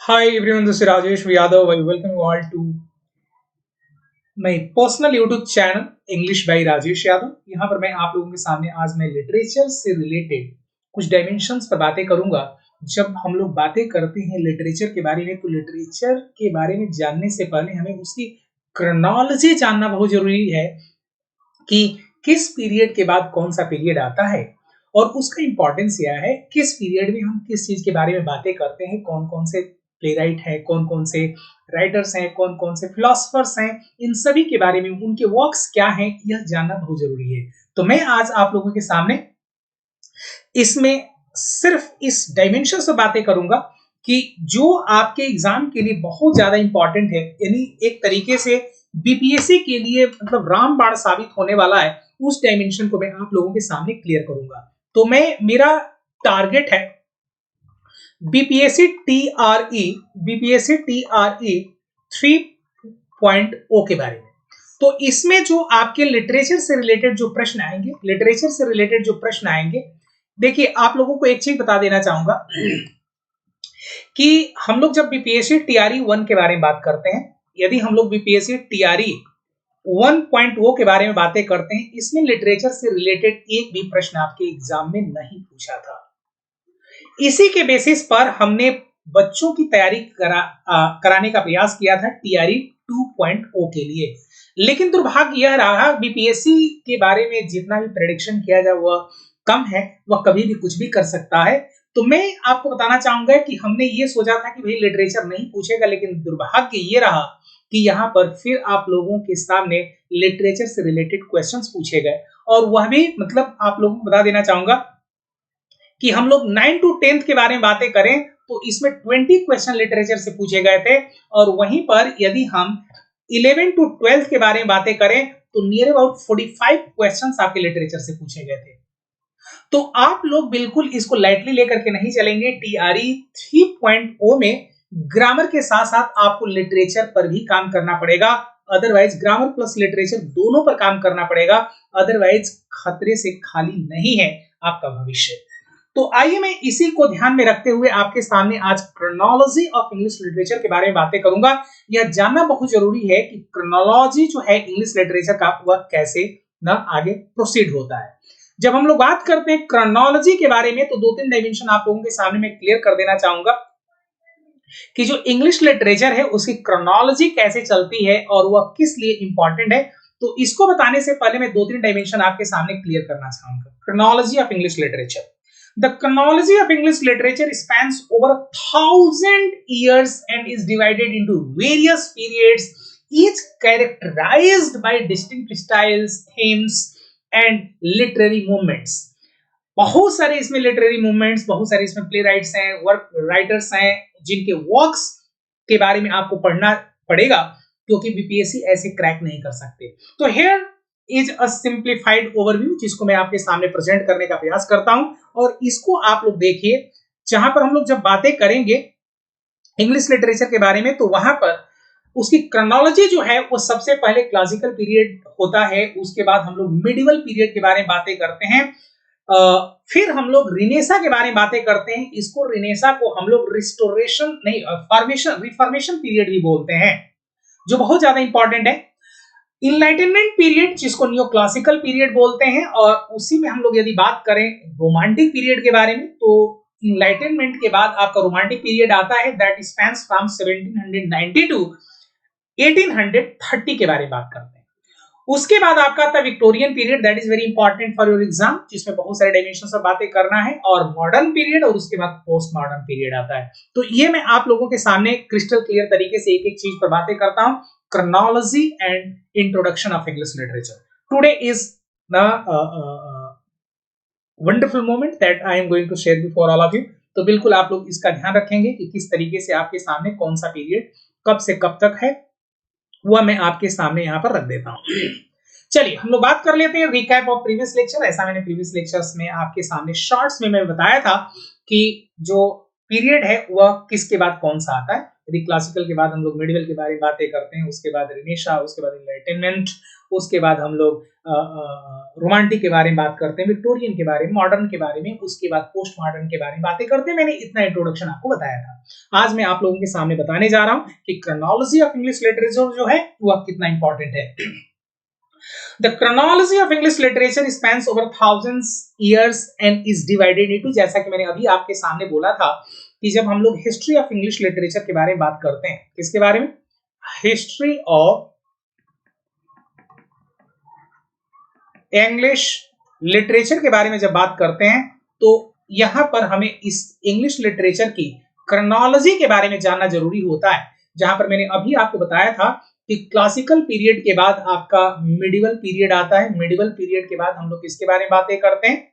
Hi everyone, this is Rajesh Yadav. I welcome you all to my personal YouTube channel English by Rajesh Yadav. यहाँ पर मैं आप लोगों के सामने आज मैं लिटरेचर से रिलेटेड कुछ डायमेंशंस पर बातें करूंगा। जब हम लोग बातें करते हैं लिटरेचर के बारे में तो लिटरेचर के बारे में जानने से पहले हमें उसकी क्रोनोलॉजी जानना बहुत जरूरी है कि किस पीरियड के बाद कौन सा पीरियड आता है और उसका इंपॉर्टेंस क्या है, किस पीरियड में हम किस चीज के बारे में बातें करते हैं, कौन कौन से प्ले राइट है, कौन कौन से राइटर्स हैं, कौन कौन से फिलोसफर्स हैं, इन सभी के बारे में उनके वर्क्स क्या हैं, यह जानना बहुत जरूरी है। तो मैं आज आप लोगों के सामने इसमें सिर्फ इस डायमेंशन से बातें करूंगा कि जो आपके एग्जाम के लिए बहुत ज्यादा इंपॉर्टेंट है, यानी एक तरीके से बीपीएससी के लिए मतलब रामबाण साबित होने वाला है, उस डायमेंशन को मैं आप लोगों के सामने क्लियर करूंगा। तो मेरा टारगेट है बीपीएससी टीआरई 3.0 के बारे में। तो इसमें जो आपके लिटरेचर से रिलेटेड जो प्रश्न आएंगे, देखिए आप लोगों को एक चीज बता देना चाहूंगा कि हम लोग जब बीपीएससी टीआरई 1 के बारे में बात करते हैं, यदि हम लोग बीपीएससी टीआरई 1.0 के बारे में बातें करते हैं, इसमें लिटरेचर से रिलेटेड एक भी प्रश्न आपके एग्जाम में नहीं पूछा था। इसी के बेसिस पर हमने बच्चों की तैयारी कराने का प्रयास किया था टीआरई 2.0 के लिए। लेकिन दुर्भाग्य यह रहा बीपीएससी के बारे में जितना भी प्रेडिक्शन किया जाए वह कम है, वह कभी भी कुछ भी कर सकता है। तो मैं आपको बताना चाहूंगा कि हमने ये सोचा था कि भाई लिटरेचर नहीं पूछेगा, लेकिन दुर्भाग्य ये रहा कि यहाँ पर फिर आप लोगों के सामने लिटरेचर से रिलेटेड क्वेश्चंस पूछे गए, और वह भी मतलब आप लोगों को बता देना चाहूंगा कि हम लोग 9 to 10th के बारे में बातें करें तो इसमें 20 क्वेश्चन लिटरेचर से पूछे गए थे, और वहीं पर यदि हम 11 to 12th के बारे में बातें करें तो नियर अबाउट 45 क्वेश्चंस आपके लिटरेचर से पूछे गए थे। तो आप लोग बिल्कुल इसको लाइटली लेकर के नहीं चलेंगे। टीआरई 3.0 में ग्रामर के साथ साथ आपको लिटरेचर पर भी काम करना पड़ेगा, अदरवाइज ग्रामर प्लस लिटरेचर दोनों पर काम करना पड़ेगा, अदरवाइज खतरे से खाली नहीं है आपका भविष्य। तो आइए मैं इसी को ध्यान में रखते हुए आपके सामने आज क्रोनोलॉजी ऑफ इंग्लिश लिटरेचर के बारे में बातें करूंगा। यह जानना बहुत जरूरी है कि क्रोनोलॉजी जो है इंग्लिश लिटरेचर का वह कैसे न आगे प्रोसीड होता है। जब हम लोग बात करते हैं क्रोनोलॉजी के बारे में तो दो तीन डायमेंशन आप लोगों के सामने मैं क्लियर कर देना चाहूंगा कि जो इंग्लिश लिटरेचर है उसकी क्रोनोलॉजी कैसे चलती है और वह किस लिए इंपॉर्टेंट है। तो इसको बताने से पहले मैं दो तीन डायमेंशन आपके सामने क्लियर करना चाहूंगा। Chronology of English literature, the chronology of English literature spans over 1,000 years and is divided into various periods, each characterized by distinct styles, themes and literary movements. बहुत सारे इसमें लिटरेरी मूवमेंट्स, बहुत सारे इसमें प्ले राइट्स हैं, work writers हैं जिनके works के बारे में आपको पढ़ना पड़ेगा, क्योंकि बीपीएससी ऐसे क्रैक नहीं कर सकते। तो here is a simplified overview जिसको मैं आपके सामने प्रेजेंट करने का प्रयास करता हूं, और इसको आप लोग देखिए। जहां पर हम लोग जब बातें करेंगे इंग्लिश लिटरेचर के बारे में तो वहां पर उसकी क्रोनोलॉजी जो है वो सबसे पहले क्लासिकल पीरियड होता है, उसके बाद हम लोग मिडिवल पीरियड के बारे में बातें करते हैं, फिर हम लोग रिनेसा के बारे में बातें करते हैं। इसको रिनेसा को हम लोग रिस्टोरेशन नहीं रिफॉर्मेशन पीरियड भी बोलते हैं, जो बहुत ज्यादा इंपॉर्टेंट है। इनलाइटनमेंट पीरियड जिसको न्यू क्लासिकल पीरियड बोलते हैं, और उसी में हम लोग यदि बात करें रोमांटिक पीरियड के बारे में तो इनलाइटनमेंट के बाद आपका रोमांटिक पीरियड आता है, दैट स्पैन्स फ्रॉम 1790 टू 1830 के बारे में बात करते हैं। उसके बाद आपका आता है Victorian period, that is very important for your exam, जिसमें बहुत सारे डायमेंशन से बातें करना है, और मॉडर्न पीरियड, और उसके बाद पोस्ट मॉडर्न पीरियड आता है। तो ये मैं आप लोगों के सामने क्रिस्टल क्लियर तरीके से एक एक चीज पर बातें करता हूं। chronology and introduction of English literature. Today is the wonderful moment that I am going to share before all of you. तो बिल्कुल आप लोग इसका ध्यान रखेंगे कि किस तरीके से आपके सामने कौन सा पीरियड कब से कब तक है, वह मैं आपके सामने यहाँ पर रख देता हूँ। चलिए हम लोग बात कर लेते हैं रिकैप ऑफ प्रीवियस लेक्चर। ऐसा मैंने प्रीवियस लेक्चर्स में आपके सामने शॉर्ट्स में मैं बताया था कि जो पीरियड है वह किसके बाद कौन सा आता है। यदि क्लासिकल के बाद हम लोग मिडिवल के बारे में बातें करते हैं, उसके बाद रिनेशा, उसके बाद इनलाइटनमेंट, उसके बाद हम लोग रोमांटिक के बारे में बात करते हैं, विक्टोरियन के बारे में, मॉडर्न के बारे में, उसके बाद पोस्ट मॉडर्न के बारे में बातें करते हैं। मैंने इतना इंट्रोडक्शन आपको बताया था। आज मैं आप लोगों के सामने बताने जा रहा हूं कि क्रोनोलॉजी ऑफ इंग्लिश लिटरेचर जो है वह कितना इंपॉर्टेंट है। The chronology of English literature spans over thousands years and is divided into, जैसा कि मैंने अभी आपके सामने बोला था कि जब हम लोग हिस्ट्री ऑफ इंग्लिश लिटरेचर के बारे में बात करते हैं, किसके बारे में? हिस्ट्री ऑफ इंग्लिश लिटरेचर के बारे में जब बात करते हैं तो यहां पर हमें इस इंग्लिश लिटरेचर की क्रोनोलॉजी के बारे में जानना जरूरी होता है। जहां पर मैंने अभी आपको बताया था कि क्लासिकल पीरियड के बाद आपका मिडिवल पीरियड आता है। मिडिवल पीरियड के बाद हम लोग किसके बारे में बातें करते हैं?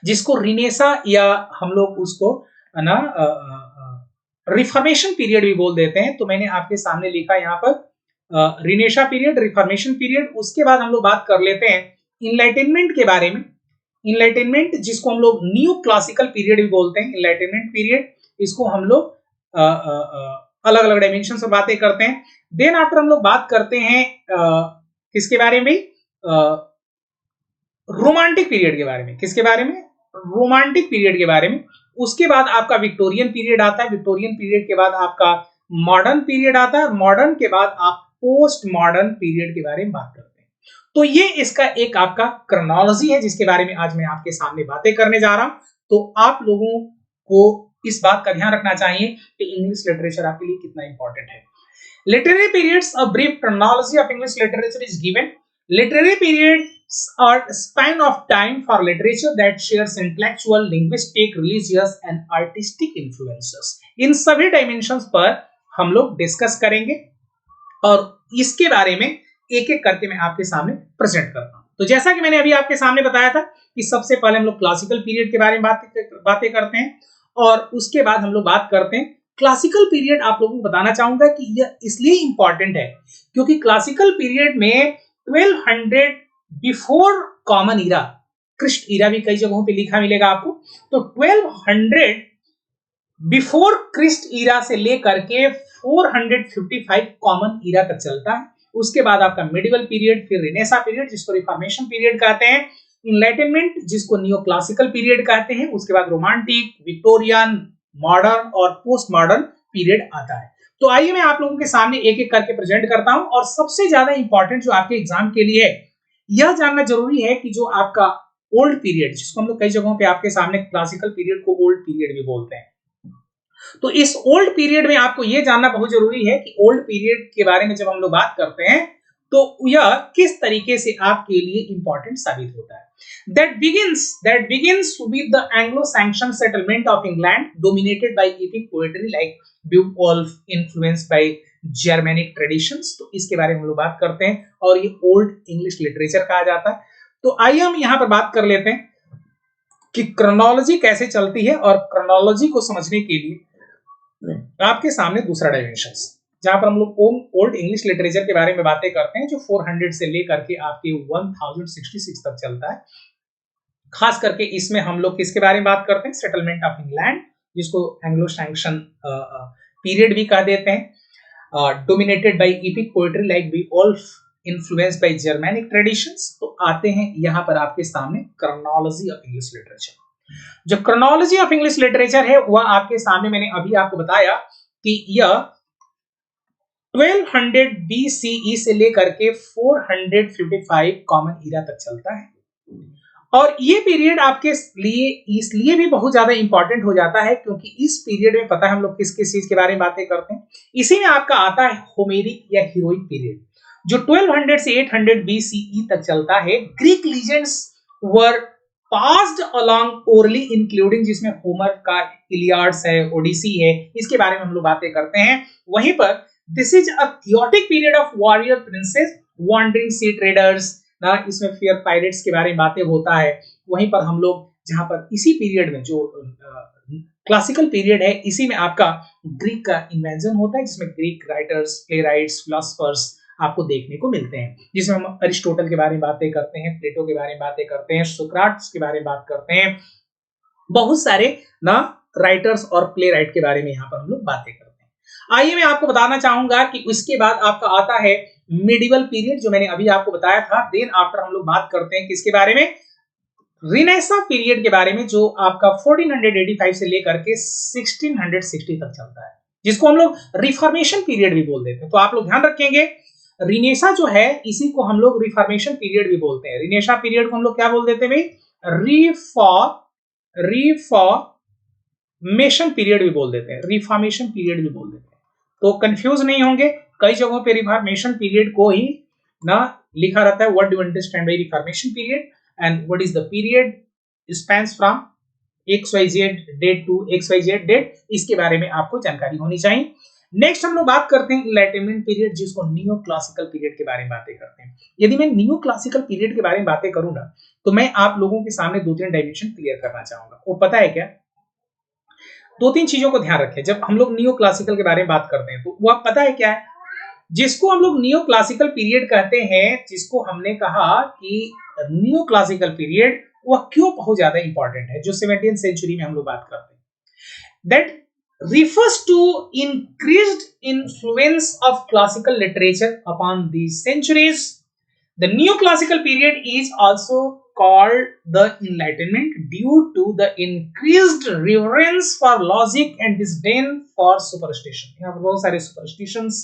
जिसको रिनेसा या हम लोग उसको ना रिफॉर्मेशन पीरियड भी बोल देते हैं। तो मैंने आपके सामने लिखा यहाँ पर रिनेसा पीरियड, रिफॉर्मेशन पीरियड। उसके बाद हम लोग बात कर लेते हैं इनलाइटनमेंट के बारे में। इनलाइटनमेंट जिसको हम लोग न्यू क्लासिकल पीरियड भी बोलते हैं, इनलाइटनमेंट पीरियड, इसको हम लोग अलग अलग डायमेंशन से बातें करते हैं। देन आफ्टर हम लोग बात करते हैं किसके बारे में? रोमांटिक पीरियड के बारे में। किसके बारे में? रोमांटिक पीरियड के बारे में। उसके बाद आपका विक्टोरियन पीरियड आता है। विक्टोरियन पीरियड के बाद आपका मॉडर्न पीरियड आता है। मॉडर्न के बाद आप पोस्ट मॉडर्न पीरियड के बारे में बात करते हैं। तो ये इसका एक आपका क्रोनोलॉजी है जिसके बारे में आज मैं आपके सामने बातें करने जा रहा हूं। तो आप लोगों को इस बात का ध्यान रखना चाहिए कि इंग्लिश लिटरेचर आपके लिए कितना इंपॉर्टेंट है। Literary periods, a brief chronology of English literature is given. Literary periods are a span of time for literature that shares intellectual, linguistic, religious and artistic influences. इन सभी डायमेंशंस पर हम लोग discuss करेंगे और इसके बारे में एक एक करके मैं आपके सामने प्रेजेंट करता हूं। तो जैसा कि मैंने अभी आपके सामने बताया था कि सबसे पहले हम लोग क्लासिकल पीरियड के बारे में बातें करते हैं और उसके बाद हम लोग बात करते हैं क्लासिकल पीरियड। आप लोगों को बताना चाहूंगा कि यह इसलिए इंपॉर्टेंट है क्योंकि क्लासिकल पीरियड में 1200 before common era, Christ era भी कई जगहों पे लिखा मिलेगा आपको। तो 1200 बिफोर क्रिस्ट ईरा से लेकर के 455 कॉमन ईरा तक चलता है। उसके बाद आपका मिडिवल पीरियड, फिर रिनेसा पीरियड जिसको रिफॉर्मेशन पीरियड कहते हैं, इनलाइटनमेंट जिसको नियो क्लासिकल पीरियड कहते हैं, उसके बाद रोमांटिक, विक्टोरियन, मॉडर्न और पोस्ट मॉडर्न पीरियड आता है। तो आइए मैं आप लोगों के सामने एक एक करके प्रेजेंट करता हूं। और सबसे ज्यादा इंपॉर्टेंट जो आपके एग्जाम के लिए है, यह जानना जरूरी है कि जो आपका ओल्ड पीरियड, जिसको हम लोग कई जगहों पे आपके सामने क्लासिकल पीरियड को ओल्ड पीरियड भी बोलते हैं, तो इस ओल्ड पीरियड में आपको यह जानना बहुत जरूरी है कि ओल्ड पीरियड के बारे में जब हम लोग बात करते हैं तो यह किस तरीके से आपके लिए इंपॉर्टेंट साबित होता है। That begins with the Anglo-Saxon settlement of England, dominated by epic poetry like Beowulf, influenced by Germanic traditions। तो इसके बारे में हम लोग बात करते हैं और ये ओल्ड इंग्लिश लिटरेचर कहा जाता है। तो आइए हम यहाँ पर बात कर लेते हैं कि क्रोनोलॉजी कैसे चलती है और क्रोनोलॉजी को समझने के लिए आपके सामने दूसरा डायमेंशन, जहां पर हम लोग ओल्ड इंग्लिश लिटरेचर के बारे में बातें करते हैं जो 400 से लेकर के आपके 1066 तक चलता है। खास करके इसमें हम लोग किसके बारे में बात करते हैं? सेटलमेंट ऑफ इंग्लैंड, जिसको एंग्लो सैक्सन पीरियड भी कह देते हैं, dominated by epic poetry like Beowulf, influenced by Germanic traditions. तो आते हैं यहां पर आपके सामने क्रोनोलॉजी ऑफ इंग्लिश लिटरेचर। जो क्रोनोलॉजी ऑफ इंग्लिश लिटरेचर है वह आपके सामने मैंने अभी आपको बताया कि यह 1200 BCE से लेकर के 455 कॉमन ईरा तक चलता है। और ये पीरियड आपके लिए इसलिए भी बहुत ज्यादा इंपॉर्टेंट हो जाता है क्योंकि इस पीरियड में पता है हम लोग किस किस चीज के बारे में बातें करते हैं। इसी में आपका आता है होमेरिक या हीरोइक पीरियड, जो 1200 से 800 BCE तक चलता है। Greek legends were passed along orally including, जिसमें होमर का इलियाड्स है, ओडिसी है, इसके बारे में हम लोग बातें करते हैं। वहीं पर this is a Teutonic period of warrior princes, wandering sea traders ना, इसमें फियर पायरेट्स के बारे में बातें होता है। वहीं पर हम लोग जहां पर इसी पीरियड में जो क्लासिकल पीरियड है, इसी में आपका ग्रीक का इन्वेंशन होता है, जिसमें Greek writers, play rights, philosophers आपको देखने को मिलते हैं, जिसमें हम अरिस्टोटल के बारे में बातें करते हैं, प्लेटो के बारे में बातें करते हैं, सोक्राट्स के बारे में बात करते हैं। बहुत सारे ना राइटर्स और प्ले राइट के बारे में यहाँ पर हम लोग बातें करते हैं। आइए मैं आपको बताना चाहूंगा कि उसके बाद आपका आता है मिडिवल पीरियड जो मैंने अभी आपको बताया था। देन आफ्टर हम लोग बात करते हैं किसके बारे में, रिनेसा पीरियड के बारे में, जो आपका 1485 से लेकर के 1660 तक चलता है, जिसको हम लोग रिफॉर्मेशन पीरियड भी बोल देते हैं। तो आप लोग ध्यान रखेंगे, रिनेसा जो है इसी को हम लोग रिफॉर्मेशन पीरियड भी बोलते हैं। रिनेसा पीरियड को हम लोग क्या बोल देते हैं भाई, रिफॉर्मेशन पीरियड भी बोल देते हैं, रिफॉर्मेशन पीरियड भी बोल देते हैं। तो कंफ्यूज नहीं होंगे, कई जगहों पे रिफॉर्मेशन पीरियड को ही ना लिखा रहता है, what do you understand by reformation period and what is the period spans from XYZ date to XYZ date, इसके बारे में आपको जानकारी होनी चाहिए। नेक्स्ट हम लोग बात करते हैं इनलाइटनमेंट पीरियड, जिसको नियो क्लासिकल पीरियड के बारे में बातें करते हैं। यदि मैं नियो क्लासिकल पीरियड के बारे में बातें करूं ना, तो मैं आप लोगों के सामने 2-3 डायमेंशन क्लियर करना चाहूंगा। वो पता है क्या, 2-3 चीजों को ध्यान रखें जब हम लोग नियो क्लासिकल के बारे में बात करते हैं। तो वो पता है क्या है, जिसको हम लोग नियो क्लासिकल पीरियड कहते हैं, जिसको हमने कहा कि नियो क्लासिकल पीरियड वह क्यों बहुत ज्यादा इंपॉर्टेंट है, जो 17th सेंचुरी में हम लोग बात करते हैं, that refers to increased influence of classical literature upon these centuries. The neoclassical period is also called the Enlightenment due to the increased reverence for logic and disdain for superstition. यहाँ पर बहुत सारे superstitions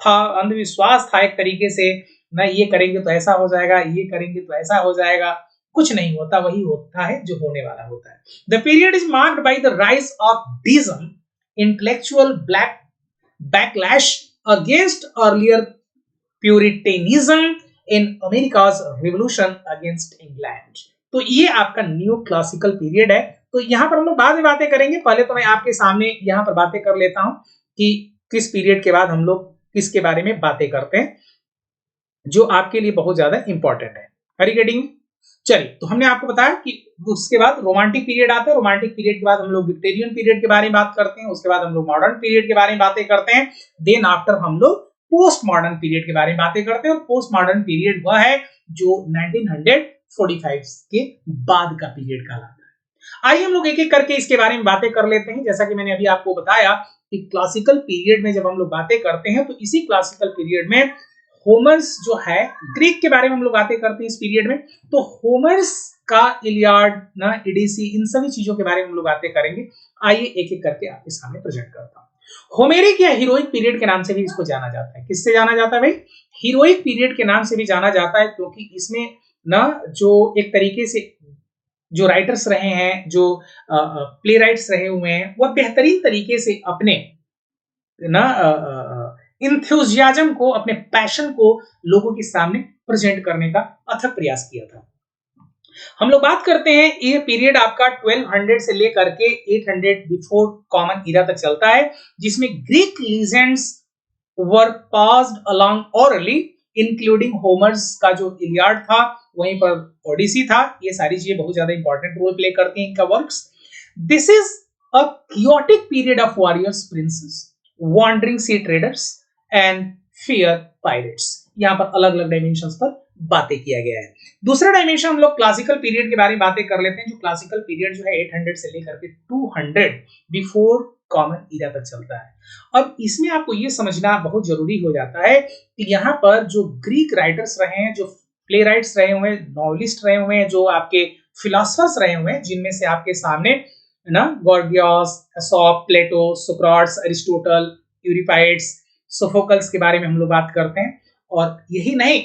था, अंधविश्वास था एक तरीके से ना, ये करेंगे तो ऐसा हो जाएगा, ये करेंगे तो ऐसा हो जाएगा, कुछ नहीं होता, वही होता है जो होने वाला होता है। The period is marked by the rise of deism, intellectual backlash against earlier Puritanism in America's revolution against England. तो ये आपका न्यू क्लासिकल पीरियड है। तो यहाँ पर हम लोग बाद में बातें करेंगे, पहले तो मैं आपके सामने यहाँ पर बातें कर लेता हूँ कि किस पीरियड के बाद हम लोग किसके बारे में बातें करते हैं, जो आपके लिए बहुत ज्यादा इंपॉर्टेंट है। हरी गेटिंग? चलिए, तो हमने आपको बताया कि उसके बाद रोमांटिक पीरियड आता है, रोमांटिक पीरियड के बाद हम लोग विक्टोरियन पीरियड के बारे में बात करते हैं, उसके बाद हम लोग मॉडर्न पीरियड के बारे में बातें करते हैं, देन आफ्टर हम लोग पोस्ट मॉडर्न पीरियड के बारे में बातें करते हैं। और पोस्ट मॉडर्न पीरियड वह है जो 1945 के बाद का पीरियड कहलाता है। आइए हम लोग एक एक करके इसके बारे में बातें कर लेते हैं। जैसा कि मैंने अभी आपको बताया कि क्लासिकल पीरियड में जब हम लोग बातें करते हैं, तो इसी क्लासिकल पीरियड में होमर्स जो है, ग्रीक के बारे में हम लोग बातें करते हैं इस पीरियड में। तो होमर्स का इलियाड ना, इडिसी, इन सभी चीजों के बारे में हम लोग बातें करेंगे। आइए एक एक करके आपके सामने प्रेजेंट करता हूं। होमेरिक या हीरोइक पीरियड के नाम से भी इसको जाना जाता है। किससे जाना जाता है भाई? हीरोइक पीरियड के नाम से भी जाना जाता है, क्योंकि इसमें ना जो एक तरीके से जो राइटर्स रहे हैं, जो प्ले राइट्स रहे हुए हैं, वह बेहतरीन तरीके से अपने ना इंथुजियाज्म को, अपने पैशन को लोगों के सामने प्रेजेंट करने का अथक प्रयास किया था। हम लोग बात करते हैं, ये पीरियड आपका 1200 से लेकर के 800 बिफोर कॉमन ईरा तक चलता है, जिसमें Greek legends were passed along orally, including Homer's का जो इलियाड था, वहीं पर ओडिसी था। ये सारी चीजें बहुत ज्यादा इंपॉर्टेंट रोल प्ले करती हैं इनका works. This is a chaotic period of warriors, princes, wandering sea traders and fear pirates. यहाँ पर अलग अलग डायमेंशंस पर बातें किया गया है। दूसरा डायमेंशन हम लोग क्लासिकल पीरियड के बारे में बातें कर लेते हैं, जो क्लासिकल पीरियड जो है 800 से लेकर के 200 बिफोर कॉमन ईरा तक चलता है। अब इसमें आपको ये समझना बहुत जरूरी हो जाता है कि यहाँ पर जो ग्रीक राइटर्स रहे हैं, जो प्ले राइट्स रहे हुए हैं, नॉवलिस्ट रहे हुए हैं, जो आपके फिलोसफर्स रहे हुए हैं, जिनमें से आपके सामने ना गोर्गियस, एसोप, प्लेटो, सोक्रेटिस, अरिस्टोटल, यूरिपाइड्स, सोफोकल्स के बारे में हम लोग बात करते हैं। और यही नहीं,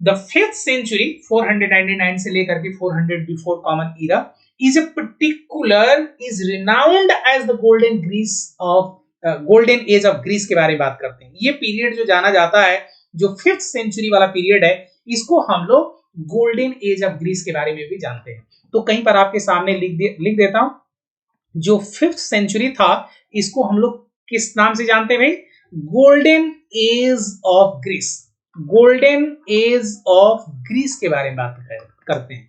द 5th सेंचुरी 499 से लेकर के 400 before common era is a particular is renowned as the golden Greece of golden age of Greece के बारे में बात करते हैं। ये पीरियड जो जाना जाता है, जो 5th सेंचुरी वाला पीरियड है, इसको हम लोग गोल्डन एज ऑफ ग्रीस के बारे में भी जानते हैं। तो कहीं पर आपके सामने लिख देता हूं, जो 5th सेंचुरी था, इसको हम लोग किस नाम से जानते हैं भाई? Golden age of Greece. Golden age of Greece के बारे में बात करते हैं।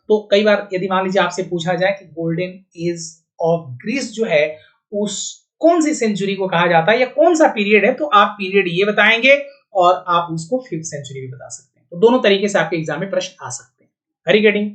तो कई बार यदि मान लीजिए आपसे पूछा जाए कि गोल्डन एज ऑफ ग्रीस जो है, उस कौन सी सेंचुरी को कहा जाता है या कौन सा पीरियड है, तो आप पीरियड ये बताएंगे और आप उसको 5th सेंचुरी भी बता सकते हैं। तो दोनों तरीके से आपके एग्जाम में प्रश्न आ सकते हैं। हरी गेटिंग?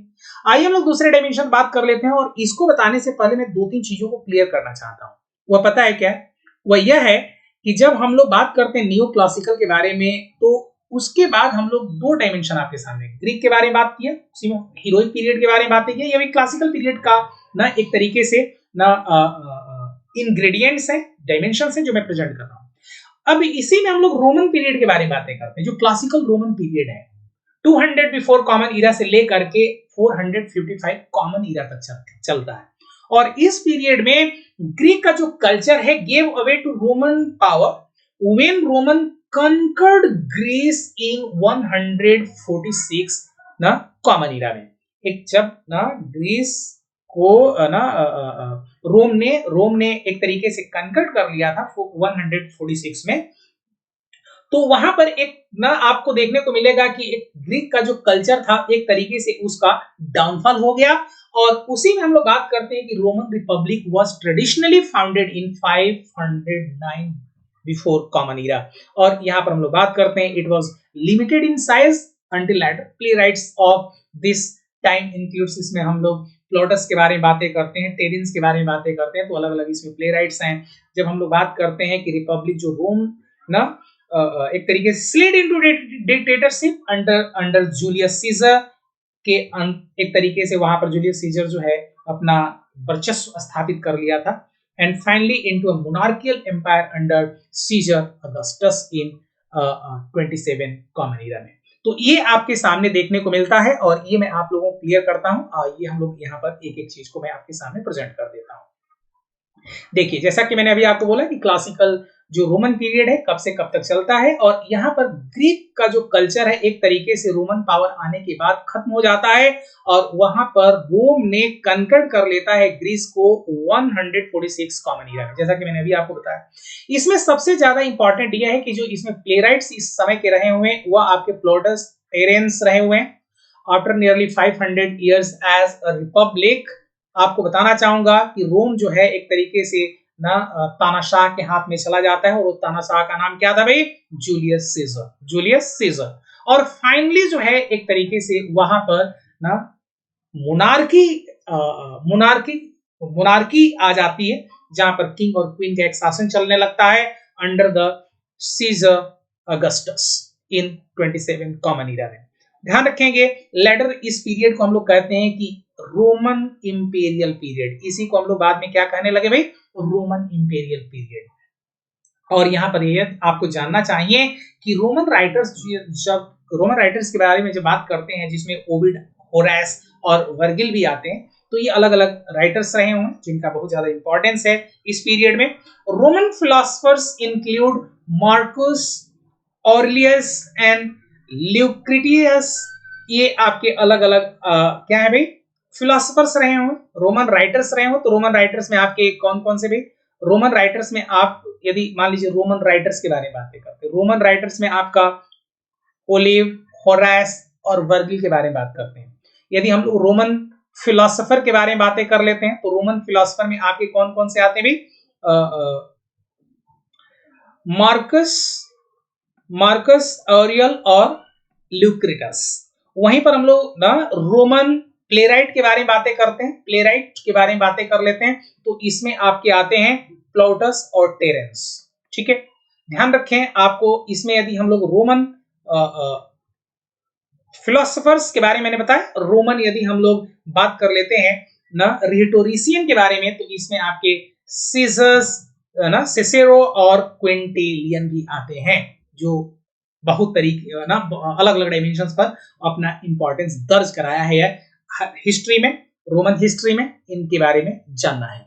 आइए हम लोग दूसरे डायमेंशन बात कर लेते हैं, और इसको बताने से पहले मैं 2-3 चीजों को क्लियर करना चाहता हूं। वह पता है क्या? वह यह है कि जब हम लोग बात करते हैं नियो क्लासिकल के बारे में, तो उसके बाद हम लोग दो डायमेंशन आपके सामने, ग्रीक के बारे में बात किया, उसी में हीरोइक पीरियड के बारे में बात की, ये भी क्लासिकल पीरियड का ना एक तरीके से ना इंग्रेडिएंट्स है, डायमेंशंस है जो मैं प्रेजेंट कर रहा हूं। अब इसी में हम लोग रोमन पीरियड के बारे में बातें करते हैं, जो क्लासिकल रोमन पीरियड है 200 बिफोर कॉमन ईरा से लेकर के 455 कॉमन ईरा तक चलता है। और इस पीरियड में ग्रीक का जो कल्चर है gave away to Roman power when Roman conquered Greece in 146 ना कॉमन ईरा में। एक जब ना ग्रीस को ना रोम ने एक तरीके से कंकर्ड कर लिया था 146 में, तो वहां पर एक ना आपको देखने को मिलेगा कि एक ग्रीक का जो कल्चर था एक तरीके से उसका डाउनफॉल हो गया। और उसी में हम लोग बात करते हैं कि Roman republic was traditionally founded in 509 before common era. और यहां पर हम लोग बात करते हैं it was limited in size until later playwrights of this time includes, इसमें हम लोग प्लॉटस के बारे में बातें करते हैं, टेरेंस के बारे में बातें करते हैं, तो अलग अलग इसमें प्लेराइट्स हैं। जब हम लोग बात करते हैं कि रिपब्लिक जो रोम ना एक तरीके से slid into dictatorship under Julius Caesar के एक तरीके से वहां पर जूलियस सीजर जो है अपना वर्चस्व स्थापित कर लिया था, and finally into a monarchial empire under Caesar Augustus in 27 common era में। तो ये आपके सामने देखने को मिलता है और ये मैं आप लोगों को क्लियर करता हूं। ये हम लोग यहाँ पर एक एक चीज को मैं आपके सामने प्रेजेंट कर देता हूं। देखिए, जैसा कि मैंने अभी आपको बोला कि क्लासिकल जो रोमन पीरियड है कब से कब तक चलता है, और यहाँ पर ग्रीक का जो कल्चर है एक तरीके से रोमन पावर आने के बाद खत्म हो जाता है और वहां पर रोम ने कनकर्ड कर लेता है ग्रीस को 146 कॉमन ईरा में, जैसा कि मैंने अभी आपको बताया। इसमें सबसे ज्यादा इंपॉर्टेंट यह है कि जो इसमें प्लेराइट्स इस समय के रहे हुए वह आपके प्लॉटस टेरेंस रहे हुए हैं। After nearly 500 years as a republic, आपको बताना चाहूंगा कि रोम जो है एक तरीके से ना तानाशाह के हाथ में चला जाता है, और तानाशाह का नाम क्या था भाई? Julius Caesar, Julius Caesar. और फाइनली जो है एक तरीके से वहां पर ना मोनार्की आ जाती है, जहां पर किंग और क्वीन का एक शासन चलने लगता है under the Caesar Augustus in 27 common era में। ध्यान रखेंगे, लेटर इस पीरियड को हम लोग कहते हैं कि रोमन इंपेरियल पीरियड, इसी को हम लोग बाद में क्या कहने लगे भाई? Roman imperial period. और यहां पर ये आपको जानना चाहिए कि रोमन राइटर्स के बारे में जब बात करते हैं, जिसमें ओविड, होरेस और वर्गिल भी आते हैं, तो ये अलग अलग राइटर्स रहे हुए हैं जिनका बहुत ज्यादा इंपॉर्टेंस है इस पीरियड में। Roman philosophers include Marcus Aurelius and Lucretius. ये आपके अलग अलग क्या है भाई? फिलोसफर्स रहे हो, रोमन राइटर्स रहे हो। तो रोमन राइटर्स में आपके कौन कौन से भाई? रोमन राइटर्स में आप यदि मान लीजिए रोमन राइटर्स के बारे में बातें करते हैं, रोमन राइटर्स में आपका ओलिव, होरेस और वर्गिल के बारे में बात करते हैं। यदि हम लोग रोमन फिलोसोफर के बारे में बातें कर लेते हैं, तो रोमन फिलोसोफर में आपके कौन कौन से आते हैं भाई? मार्कस ऑरियल और ल्यूक्रिटस। वहीं पर हम लोग ना रोमन प्लेराइट के बारे में बातें करते हैं, प्लेराइट के बारे में बातें कर लेते हैं, तो इसमें आपके आते हैं प्लॉटस और टेरेंस। ठीक है, ध्यान रखें आपको इसमें यदि हम लोग रोमन फिलोसोफर्स के बारे में मैंने बताया, रोमन यदि हम लोग बात कर लेते हैं ना रिटोरिशियन के बारे में, तो इसमें आपके सीजर्स ना सिसेरो और क्विंटिलियन भी आते हैं, जो बहुत तरीके ना अलग अलग डायमेंशंस पर अपना इंपॉर्टेंस दर्ज कराया है हिस्ट्री में, रोमन हिस्ट्री में इनके बारे में जानना है।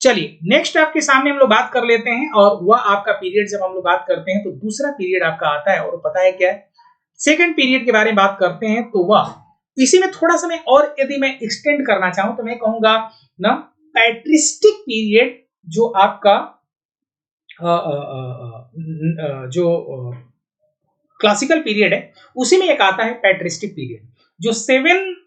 चलिए नेक्स्ट आपके सामने हम लोग बात कर लेते हैं, और वह आपका पीरियड जब हम लोग बात करते हैं तो दूसरा पीरियड आपका आता है, और पता है क्या है? सेकंड पीरियड के बारे में बात करते हैं, तो वह इसी में थोड़ा सा मैं और यदि मैं एक्सटेंड करना चाहूं तो मैं कहूंगा ना पैट्रिस्टिक पीरियड, जो आपका जो क्लासिकल पीरियड है उसी में एक आता है पैट्रिस्टिक पीरियड, जो 70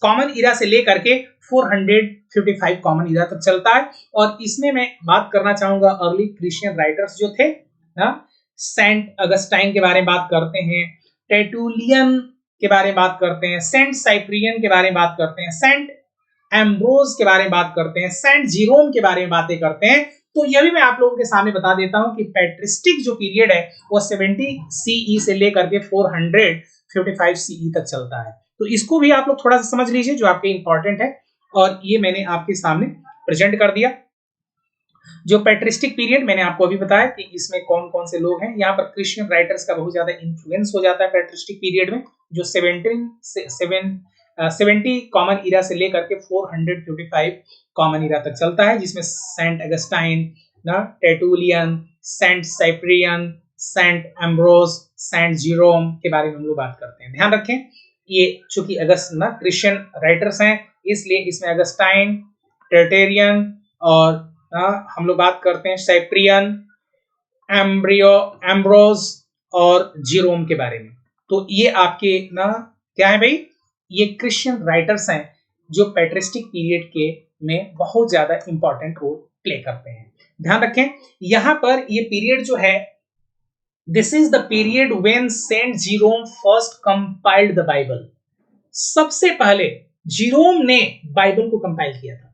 कॉमन ईरा से लेकर के 455 कॉमन ईरा तक चलता है। और इसमें मैं बात करना चाहूंगा अर्ली क्रिश्चियन राइटर्स जो थे ना, सेंट अगस्टाइन के बारे में बात करते हैं, टेटुलियन के बारे में बात करते हैं, सेंट साइप्रियन के बारे में बात करते हैं, सेंट एम्ब्रोज के बारे में बात करते हैं, सेंट जीरोम के बारे में बातें करते हैं। तो यह भी मैं आप लोगों के सामने बता देता हूं कि पैट्रिस्टिक जो पीरियड है वो 70 सीई से लेकर के 455 सीई तक चलता है। तो इसको भी आप लोग थोड़ा सा समझ लीजिए जो आपके इंपॉर्टेंट है, और ये मैंने आपके सामने प्रेजेंट कर दिया। जो पैट्रिस्टिक पीरियड मैंने आपको अभी बताया कि इसमें कौन कौन से लोग हैं। यहाँ पर क्रिश्चियन राइटर्स का बहुत ज्यादा इन्फ्लुएंस हो जाता है पैट्रिस्टिक पीरियड में, जो 70 कॉमन इरा से लेकर के 455 कॉमन इरा तक चलता है, जिसमें Saint Augustine, Tertullian, Saint Cyprian, Saint Ambrose, Saint Jerome के बारे में हम लोग बात करते हैं। ध्यान रखें, ये चूंकि क्रिश्चियन राइटर्स हैं, इसलिए इसमें अगस्टाइन, टेटेरियन और हम लोग बात करते हैं साइप्रियन, एम्ब्रोस और जीरोम के बारे में। तो ये आपके क्या है भाई, ये क्रिश्चियन राइटर्स हैं जो पैट्रिस्टिक पीरियड के में बहुत ज्यादा इंपॉर्टेंट रोल प्ले करते हैं। ध्यान रखें, यहां पर ये पीरियड जो है, this is the period when Saint Jerome first compiled the Bible. सबसे पहले जीरोम ने बाइबल को कंपाइल किया था।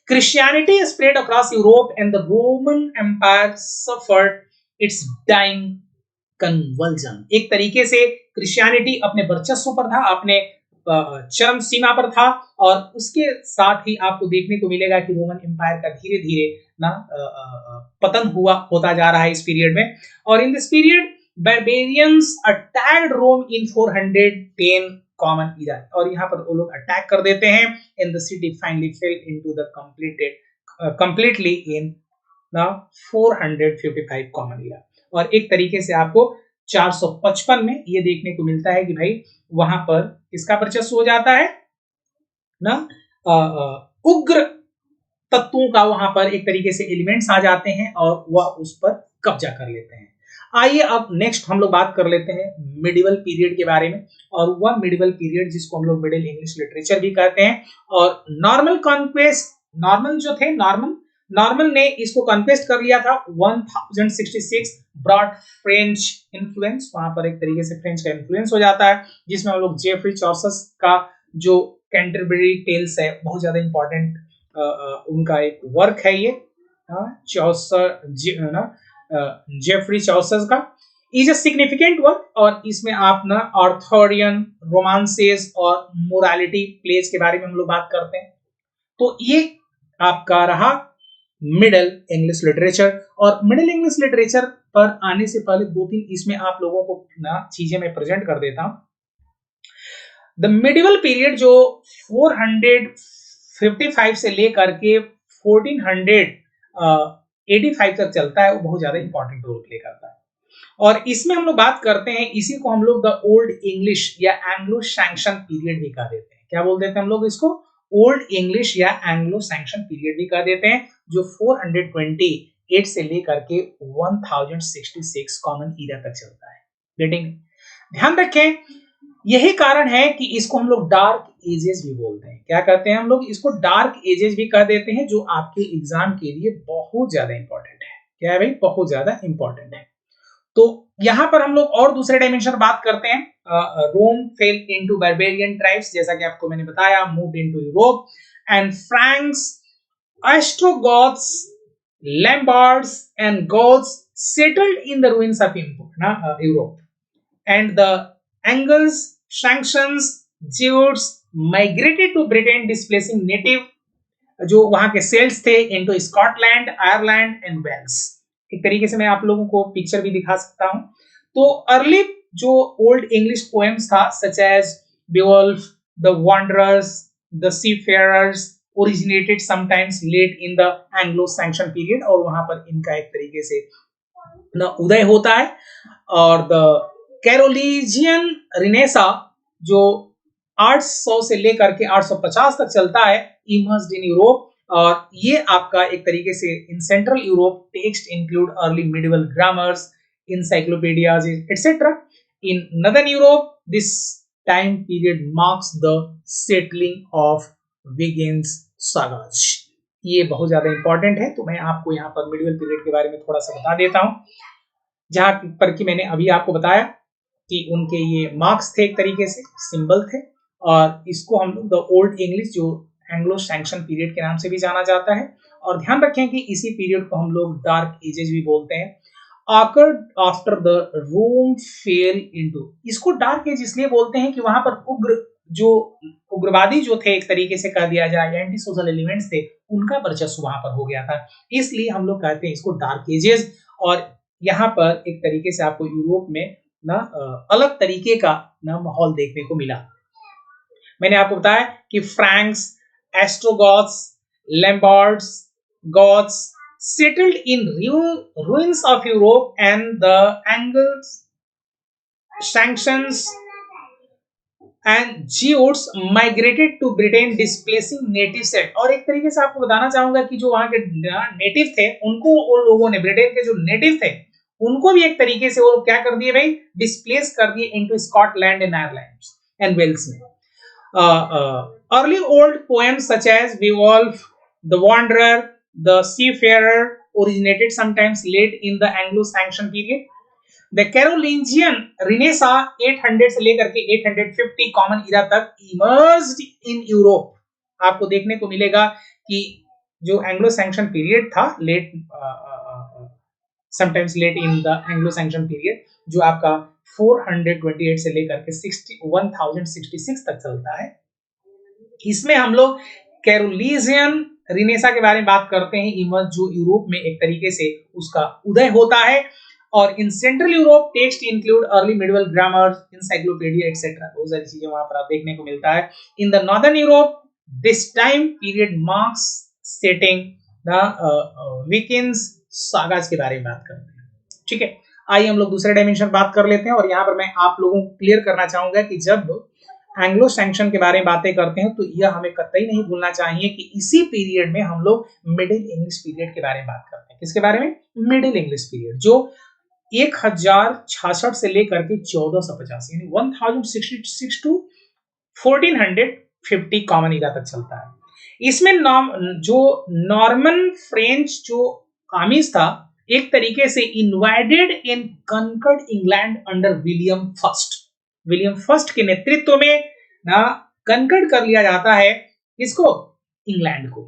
Christianity spread across Europe and the Roman Empire suffered its dying convulsion। एक तरीके से क्रिश्चियनिटी अपने वर्चस्व पर था, अपने चरम सीमा पर था, और उसके साथ ही आपको देखने को मिलेगा कि रोमन एम्पायर का धीरे धीरे पतन होता जा रहा है इस पीरियड में। और in this period barbarians attacked Rome in 410 common इरा, और यहाँ पर वो लोग अटैक कर देते हैं, and the city finally fail into the completely in 455 common इरा। और एक तरीके से आपको 455 में ये देखने को मिलता है कि भाई वहां पर किसका वर्चस्व हो जाता है उग्र तत्वों का, वहां पर एक तरीके से एलिमेंट्स आ जाते हैं और वह उस पर कब्जा कर लेते हैं। आइए अब नेक्स्ट हम लोग बात कर लेते हैं मिडिवल पीरियड के बारे में, और वह मिडिवल पीरियड जिसको हम लोग मिडिल इंग्लिश लिटरेचर भी कहते हैं। और नॉर्मन कॉन्क्वेस्ट, नॉर्मन ने इसको कॉन्क्वेस्ट कर लिया था 1066, ब्रॉड फ्रेंच इन्फ्लुएंस, वहां पर एक तरीके से फ्रेंच का इन्फ्लुएंस हो जाता है, जिसमें हम लोग जेफरी चॉसस का जो कैंटरबरी टेल्स है बहुत ज्यादा इंपॉर्टेंट उनका एक वर्क है ये, जेफरी चॉसस का इज अ सिग्निफिकेंट वर्क। और इसमें आप आर्थरियन, रोमांसेस और मोरालिटी प्लेज के बारे में हम लोग बात करते हैं। तो ये आपका रहा मिडिल इंग्लिश लिटरेचर। और मिडिल इंग्लिश लिटरेचर पर आने से पहले दो तीन इसमें आप लोगों को चीजें मैं प्रेजेंट कर देता हूं। द मिडिवल पीरियड जो 455 से लेकर के 1485 तक चलता है, वो बहुत ज्यादा इंपॉर्टेंट रोल प्ले करता है। और इसमें हम लोग बात करते हैं, इसी को हम लोग द ओल्ड इंग्लिश या एंग्लो सैंक्शन पीरियड भी कह देते हैं। क्या बोल देते हैं हम लोग इसको? ओल्ड इंग्लिश या एंग्लो सैंक्शन पीरियड भी कह देते हैं, जो 428 से लेकर के 1066 कॉमन ईरा तक चलता है। गेटिंग? ध्यान रखें, यही कारण है कि इसको हम लोग डार्क एजेस भी बोलते हैं। क्या कहते हैं हम लोग इसको? डार्क एजेस भी कह देते हैं, जो आपके एग्जाम के लिए बहुत ज्यादा इंपॉर्टेंट है। क्या है भाई? बहुत ज्यादा इंपॉर्टेंट है। तो यहां पर हम लोग और दूसरे डायमेंशन बात करते हैं। Rome fell into barbarian tribes, जैसा कि आपको मैंने बताया, moved into Europe, and Franks, Ostrogoths, Lombards and Goths settled in the ruins of Europe, and the Angles, Saxons, Jutes migrated to Britain, displacing native जो वहां के सेल्स थे into Scotland, Ireland and Wales. एक तरीके से मैं आप लोगों को पिक्चर भी दिखा सकता हूं। तो अर्ली जो ओल्ड इंग्लिश पोएम्स था, such as Beowulf, the Wanderers, the Seafarers, originated sometimes late in the Anglo Saxon period, और वहां पर इनका एक तरीके से उदय होता है। और द कैरोलिजियन रिनेसा जो 800 से लेकर के 850 तक चलता है, इमर्स्ड इन यूरोप। और ये आपका एक तरीके से in central Europe text include early medieval grammars, encyclopedias, etc. In northern Europe, this time period marks the settling of Wiggins sagas. ये बहुत ज्यादा इंपॉर्टेंट है, तो मैं आपको यहाँ पर मिडिवल पीरियड के बारे में थोड़ा सा बता देता हूँ, जहां पर कि मैंने अभी आपको बताया कि उनके ये मार्क्स थे, एक तरीके से सिंबल थे, और इसको हम लोग द ओल्ड इंग्लिश जो एंग्लो सैक्सन पीरियड के नाम से भी जाना जाता है। और ध्यान रखें कि इसी पीरियड को हम लोग डार्क एजेस भी बोलते हैं। occurred after the Rome fell into, इसको डार्क एज इसलिए बोलते हैं कि वहां पर उग्रवादी जो थे, एक तरीके से कह दिया जाए एंटी सोशल एलिमेंट्स थे, उनका वर्चस्व वहां पर हो गया था, इसलिए हम लोग कहते हैं इसको डार्क एजेस। और यहाँ पर एक तरीके से आपको यूरोप में ना अलग तरीके का ना माहौल देखने को मिला। मैंने आपको बताया कि Franks, Ostrogoths, Lombards, Goths settled in ruins of Europe, and the Anglo-Saxons and Jews migrated to Britain, displacing native set। और एक तरीके से आपको बताना चाहूंगा कि जो वहां के नेटिव थे, उनको उन लोगों ने, ब्रिटेन के जो नेटिव थे, उनको भी एक तरीके से वो क्या कर दिए भाई, डिस्प्लेस कर दिए into Scotland and Ireland and Wales में। Early old poems such as Beowulf, The Wanderer, The Seafarer originated sometimes late in the Anglo-Saxon period. The Carolingian Renaissance 800 से लेकर के 850 कॉमन इरा तक emerged in Europe। आपको देखने को मिलेगा कि जो एंग्लो-सैक्सन पीरियड था, sometimes late in the Anglo-Saxon period, जो आपका 428 से लेकर के 1066 तक चलता है, इसमें हम लोग कैरोलिजियन रिनेसा के बारे में बात करते हैं, इमर्ज जो यूरोप में एक तरीके से उसका उदय होता है। और in central Europe text include early medieval grammar, encyclopedia etcetera, बहुत सारी चीजें वहां पर आप देखने को मिलता है। In the northern Europe this time period marks setting the Vikings sagas के बारे में बात करते हैं। ठीक है, आइए हम लोग दूसरे डायमेंशन बात कर लेते हैं। और यहाँ पर मैं आप लोगों को क्लियर करना चाहूंगा कि जब एंग्लो सैक्सन के बारे में बातें करते हैं तो यह हमें कतई नहीं भूलना चाहिए कि इसी पीरियड में हम लोग मिडिल इंग्लिश पीरियड के बारे में बात करते हैं। किसके बारे में? मिडिल इंग्लिश पीरियड, जो 1066 से लेकर के 1450 यानी 1066 टू 1450 कॉमन इरा तक चलता है। इसमें जो नॉर्मन फ्रेंच जो आर्मीज था, एक तरीके से invaded and conquered England under William first के नेतृत्व में ना कंकर्ड कर लिया जाता है इसको, इंग्लैंड को।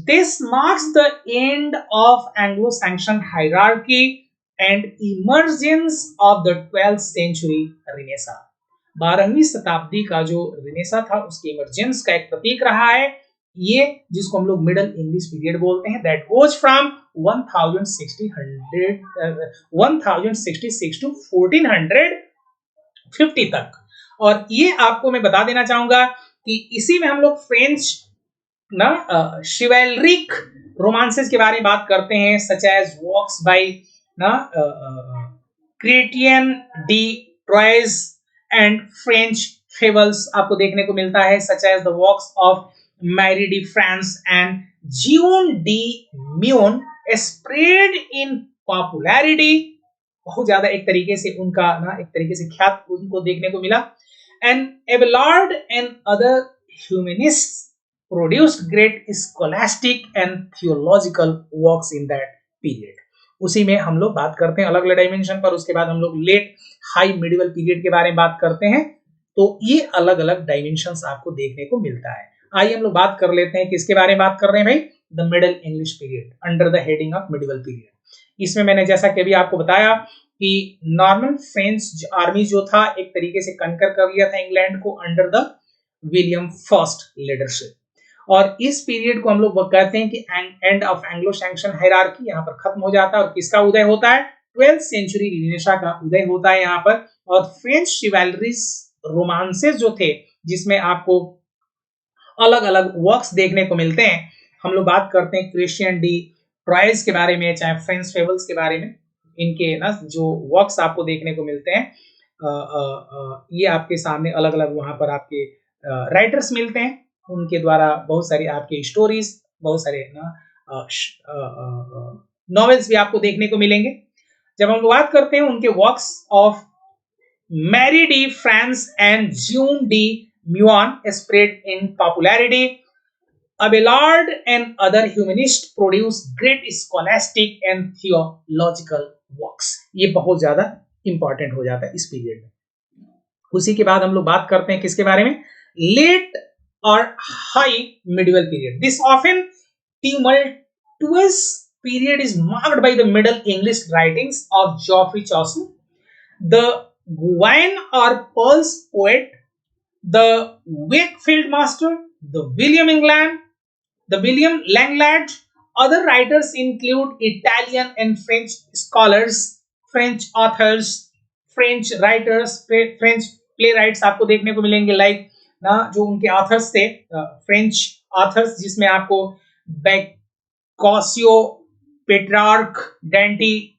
This marks the end of Anglo Saxon hierarchy and emergence of the 12th century renaissance. 12वीं शताब्दी का जो रिनेसा था, उसके इमर्जेंस का एक प्रतीक रहा है ये, जिसको हम लोग मिडिल इंग्लिश पीरियड बोलते हैं। दैट गोज फ्रॉम 1066 टू 1450 तक। और ये आपको मैं बता देना चाहूंगा कि इसी में हम लोग फ्रेंच ना शिवेलरिक रोमांसेस के बारे में बात करते हैं, सच एज वर्क्स बाय ना Chrétien de Troyes and French fables आपको देखने को मिलता है, such as the works of Marie de France and Jean de Meun spread in popularity. बहुत ज्यादा एक तरीके से उनका ना एक तरीके से ख्यात उनको देखने को मिला। And Abelard and other humanists produced great scholastic and theological works in that period. उसी में हम लोग बात करते हैं अलग अलग डायमेंशन पर। उसके बाद हम लोग लेट हाई मिडिवल पीरियड के बारे में बात करते हैं। तो ये अलग अलग डायमेंशंस आपको देखने को मिलता है। आइए हम लोग बात कर लेते हैं किसके बारे में बात कर रहे हैं भाई, the middle English period under the heading of medieval period. इसमें मैंने जैसा कि अभी आपको बताया कि नॉर्मन फ्रेंच आर्मी जो था एक तरीके से कंकर कर लिया था इंग्लैंड को under the William first leadership. और इस पीरियड को हम लोग कहते हैं कि and of Anglo Saxon hierarchy यहाँ पर खत्म हो जाता है। और किसका उदय होता है? 12th सेंचुरी रिनेसा का उदय होता है यहाँ पर। और फ्रेंच शिवेलरीज रोमांसेस जो थे, जिसमें आपको अलग अलग वर्क्स देखने को मिलते हैं, हम लोग बात करते हैं क्रिश्चियन डी ट्रोयस के बारे में, चाहे फ्रेंच फेबल्स के बारे में। इनके ना जो वर्क्स आपको देखने को मिलते हैं, ये आपके सामने अलग अलग वहां पर आपके राइटर्स मिलते हैं, उनके द्वारा बहुत सारी आपके स्टोरीज, बहुत सारे नॉवेल्स भी आपको देखने को मिलेंगे। जब हम बात करते हैं उनके works of Marie de France and Jean de Meun spread in popularity, Abelard and other humanists produced great scholastic and theological works। ये बहुत ज्यादा इंपॉर्टेंट हो जाता है इस पीरियड में। उसी के बाद हम लोग बात करते हैं किसके बारे में? लेट और high medieval period. This often 12th period is marked by the Middle English writings of Geoffrey Chaucer, the Gawain or Pearl's poet, the Wakefield Master, the William Langland. Other writers include Italian and French scholars, French authors, French writers, French playwrights आपको देखने को मिलेंगे, like ना जो उनके authors थे, French authors, जिसमें आपको बैकॉसियो, पेट्रार्क, डेंटी,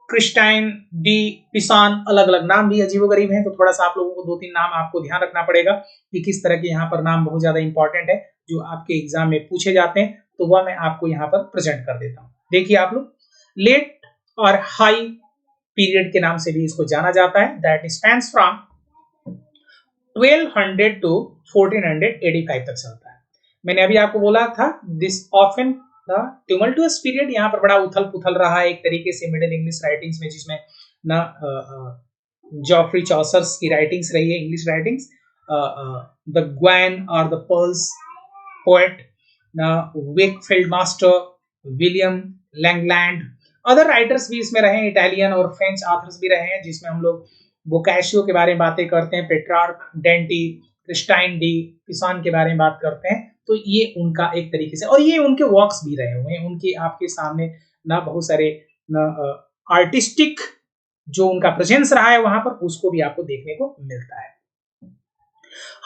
क्रिस्टाइन डी पिसान, अलग अलग नाम भी अजीबोगरीब हैं, तो थोड़ा सा आप लोगों को दो तीन नाम आपको ध्यान रखना पड़ेगा कि किस तरह के यहाँ पर नाम बहुत ज्यादा इंपॉर्टेंट है जो आपके एग्जाम में पूछे जाते हैं, तो वह मैं आपको यहाँ पर प्रेजेंट कर देता हूँ। देखिए आप लोग, लेट और हाई पीरियड के नाम से भी इसको जाना जाता है, दैट स्पैन्स फ्रॉम 1200 टू 1485 तक चलता है। मैंने अभी आपको बोला था दिस ऑफन ट्यूमल्टुअस पीरियड, यहाँ पर बड़ा उथल पुथल रहा है एक तरीके से मिडिल इंग्लिश राइटिंग्स में, जिसमें ना जॉफ्री चॉसर्स की राइटिंग्स रही है, इंग्लिश राइटिंग्स, द ग्वैन और the pearls poet, Wakefield master, William Langland, other writers भी इसमें रहे हैं, इटालियन और फ्रेंच ऑथर्स भी रहे हैं, जिसमें हम लोग बोकाशियो के बारे में बातें करते हैं, पेट्रार्क, डेंटी, क्रिस्टाइन डी पिसान के बारे में बात करते हैं, तो ये उनका एक तरीके से, और ये उनके वर्क्स भी रहे हुए हैं, उनके आपके सामने ना बहुत सारे आर्टिस्टिक जो उनका प्रेजेंस रहा है वहां पर, उसको भी आपको देखने को मिलता है।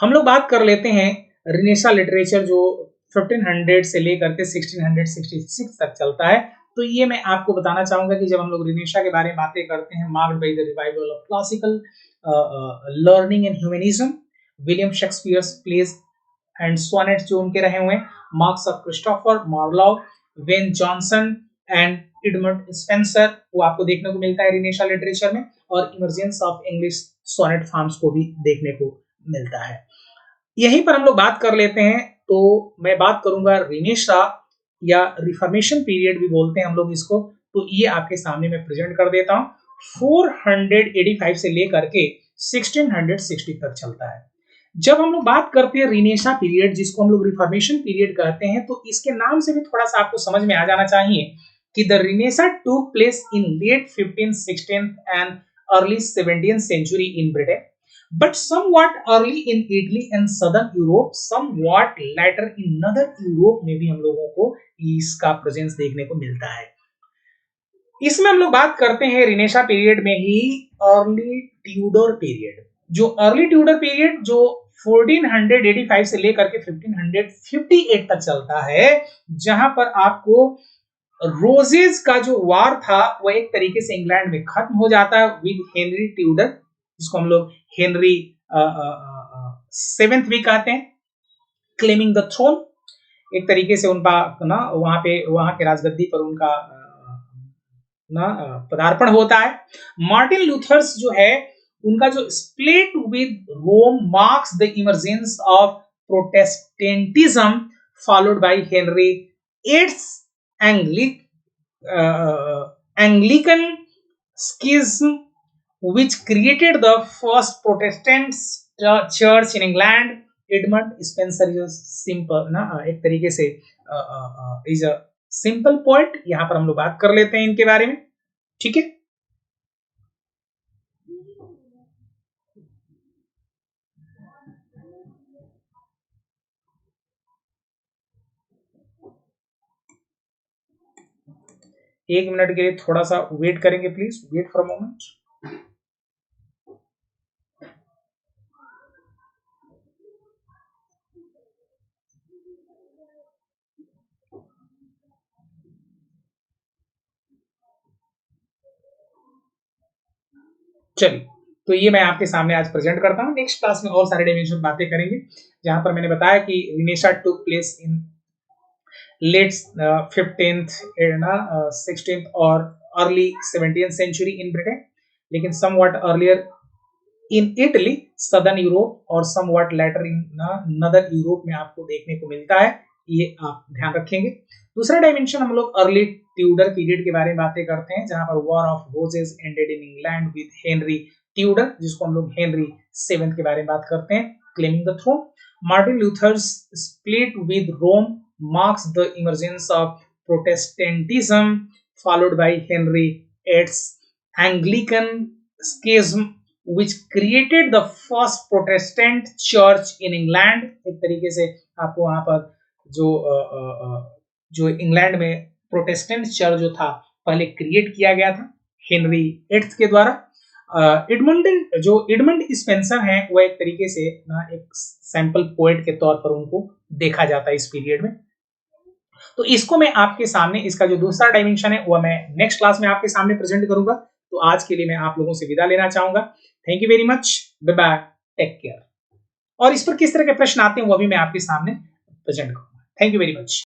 हम लोग बात कर लेते हैं रिनेसा लिटरेचर जो 1500 से लेकर के 1666 तक चलता है, तो ये मैं आपको बताना चाहूंगा कि जब हम लोग रिनेसा के बारे में बातें करते हैं, marked by the revival of classical learning and humanism, William Shakespeare's plays and sonnets जो उनके रहे हुए, marks of Christopher Marlowe, when Johnson and Edmund Spenser, वो आपको देखने को मिलता है रिनेसा लिटरेचर में, और emergence of English sonnet forms को भी देखने को मिलता है। यहीं पर हम लोग बात कर लेते हैं, तो मैं बात करूंगा रिनेसा या रिफॉर्मेशन पीरियड भी बोलते हैं हम लोग इसको, तो ये आपके सामने मैं प्रेजेंट कर देता हूं। 485 से लेकर के 1660 तक चलता है। जब हम लोग बात करते हैं रिनेसा पीरियड, जिसको हम लोग रिफॉर्मेशन पीरियड कहते हैं, तो इसके नाम से भी थोड़ा सा आपको समझ में आ जाना चाहिए कि the renaissance took place in late 15th, 16th and early 17th century in Britain, but somewhat early in Italy and southern Europe, somewhat later in northern Europe में भी हम लोगों को इसका प्रेजेंस देखने को मिलता है। इसमें हम लोग बात करते हैं रिनेसा पीरियड में ही अर्ली ट्यूडर पीरियड, जो अर्ली ट्यूडर पीरियड जो 1485 से लेकर के 1558 तक चलता है, जहां पर आपको रोजेज का जो वार था वह एक तरीके से इंग्लैंड में खत्म हो जाता है विद हेनरी ट्यूडर, जिसको हम लोग हेनरी 7th भी कहते हैं, क्लेमिंग द थ्रोन, एक तरीके से उनका ना वहां के राजगद्दी पर उनका ना पदार्पण होता है। मार्टिन लूथर्स जो है उनका जो split with Rome marks the emergence of Protestantism followed by Henry 8th Anglican schism, which created the first Protestant church in England. Edmund Spencer is simple ना एक तरीके से is a simple poet, यहाँ पर हम लोग बात कर लेते हैं इनके बारे में, ठीक है। एक मिनट के लिए थोड़ा सा वेट करेंगे, please wait for a moment. चलिए, तो ये मैं आपके सामने आज प्रेजेंट करता हूँ। नेक्स्ट क्लास में और सारे डायमेंशन बातें करेंगे, जहां पर मैंने बताया कि Renaissance took place in late 15th 16th और early 17th century in Britain, लेकिन somewhat earlier in Italy, southern Europe और somewhat later in northern Europe में आपको देखने को मिलता है, ये आप ध्यान रखेंगे। दूसरा डायमेंशन हम लोग अर्ली ट्यूडर पीरियड के बारे में बातें करते हैं, जहां पर war of roses ended in England with Henry Tudor, जिसको हम लोग हेनरी 7th के बारे में बात करते हैं, claiming the throne. Martin Luther's split with Rome marks the emergence of Protestantism, followed by Henry VIII's Anglican schism, which created the first Protestant church in England। एक तरीके से आपको वहां पर जो इंग्लैंड में प्रोटेस्टेंट चर्च जो था पहले क्रिएट किया गया था हेनरी एट्थ के द्वारा। एडमंड स्पेंसर हैं वो एक तरीके से ना एक सैंपल पोएट के तौर पर उनको देखा जाता है इस पीरियड में। तो इसको मैं आपके सामने, इसका जो दूसरा डायमेंशन है वह मैं नेक्स्ट क्लास में आपके सामने प्रेजेंट करूंगा। तो आज के लिए मैं आप लोगों से विदा लेना चाहूंगा। Thank you very much, bye bye, take care. और इस पर किस तरह के प्रश्न आते हैं वो भी मैं आपके सामने प्रेजेंट करूंगा। Thank you very much.